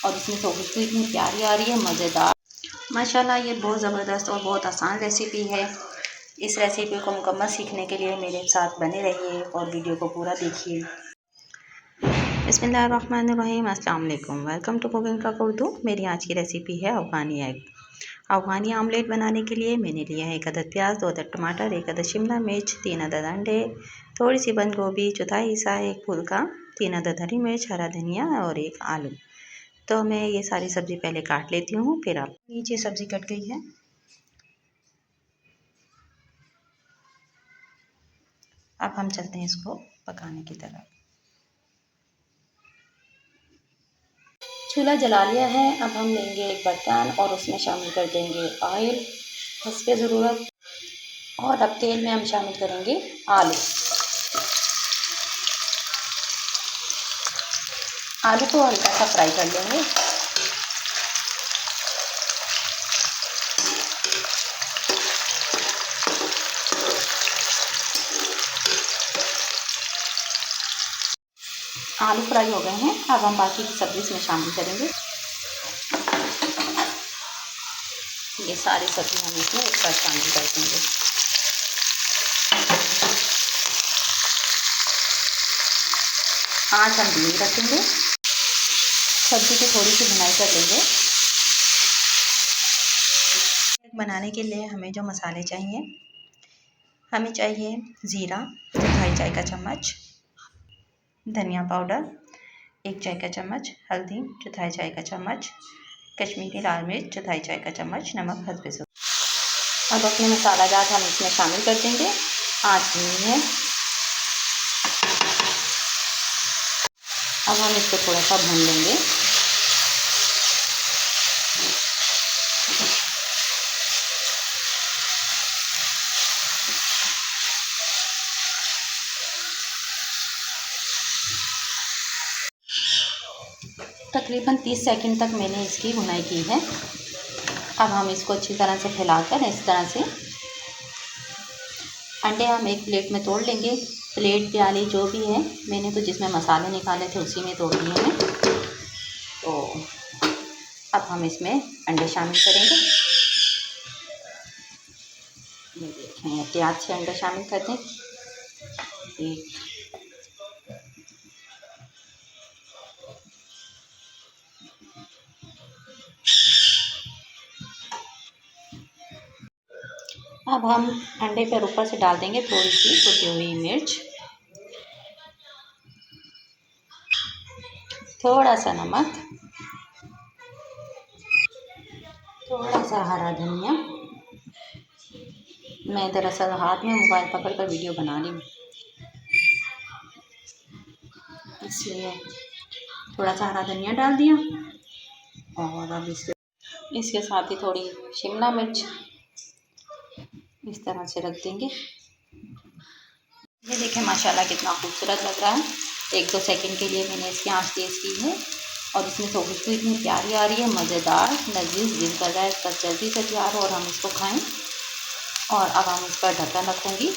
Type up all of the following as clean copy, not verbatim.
और इसमें तो खुशबू इतनी प्यारी आ रही है, मज़ेदार। माशाल्लाह ये बहुत ज़बरदस्त और बहुत आसान रेसिपी है। इस रेसिपी को मुकम्मल सीखने के लिए मेरे साथ बने रहिए और वीडियो को पूरा देखिए। बिस्मिल्लाहिर्रहमानिर्रहीम, अस्सलाम वालेकुम, welcome to cooking truck Urdu. मेरी आज की रेसिपी है अफ़गानी एग। अफ़गानी आमलेट बनाने के लिए मैंने लिया है 1 अदद प्याज, 2 अदद टमाटर, 1 अदद शिमला मिर्च, 3 अदद अंडे, थोड़ी सी बंद गोभी, चौथाई हिस्सा एक फूल का, 3 अदद हरी मिर्च, हरा धनिया और 1 आलू। तो मैं ये सारी सब्ज़ी पहले काट लेती हूँ, फिर आप नीचे सब्ज़ी कट गई है। अब हम चलते हैं इसको पकाने की तरफ। चूल्हा जला लिया है। अब हम लेंगे एक बर्तन और उसमें शामिल कर देंगे ऑयल हस्बे ज़रूरत, और अब तेल में हम शामिल करेंगे आलू। आलू को हल्का सा फ्राई कर लेंगे। आलू फ्राई हो गए हैं। अब हम बाकी की सब्ज़ी इसमें शामिल करेंगे। ये सारी सब्ज़ी हम इसमें एक साथ शामिल कर देंगे। आँच हम धीमी रखेंगे। सब्ज़ी की थोड़ी सी भुनाई कर लेंगे। बनाने के लिए हमें जो मसाले चाहिए, हमें चाहिए ज़ीरा 2 चाय का चम्मच, धनिया पाउडर 1 चाय का चम्मच, हल्दी 2 चाय का चम्मच, कश्मीरी लाल मिर्च 2 चाय का चम्मच, नमक हस्बे ज़रूरत। अब अपने मसाला जात हम इसमें शामिल कर देंगे। आँच धीमी है। अब हम इसको थोड़ा सा भून लेंगे। तकरीबन 30 सेकंड तक मैंने इसकी भुनाई की है। अब हम इसको अच्छी तरह से फैलाकर इस तरह से अंडे हम एक प्लेट में तोड़ लेंगे। प्लेट प्याली जो भी है, मैंने तो जिसमें मसाले निकाले थे उसी में तोड़ दिए हैं। तो अब हम इसमें अंडे शामिल करेंगे। ये देखें, एहतियात से अंडे शामिल कर दें। एक, अब हम अंडे पर ऊपर से डाल देंगे थोड़ी सी कुटी हुई मिर्च, थोड़ा सा नमक, थोड़ा सा हरा धनिया। मैं दरअसल हाथ में मोबाइल पकड़कर वीडियो बना रही हूँ, इसलिए थोड़ा सा हरा धनिया डाल दिया। और अब इसके साथ ही थोड़ी शिमला मिर्च इस तरह से रख देंगे। ये देखें माशाल्लाह कितना खूबसूरत लग रहा है। 1-2 सेकंड के लिए मैंने इसकी आंच तेज़ की है और इसमें तो खुशबू इतनी प्यारी आ रही है, मज़ेदार लजीज दिल कर रहा है इसका जल्दी से तैयार हो और हम इसको खाएं। और अब हम इस पर ढक्कन रखेंगे।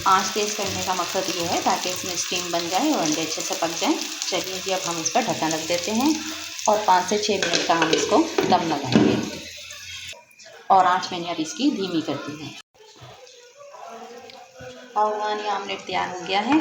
आंच तेज़ करने का मकसद ये है ताकि इसमें स्टीम बन जाए और अंडे अच्छे से पक जाएं। चलिए जी, अब हम इस पर ढक्कन रख देते हैं और 5 से 6 मिनट का हम इसको दम लगाएंगे। और आंच मैंने अब इसकी धीमी कर दी है। अफ़गानी आमलेट तैयार हो गया है।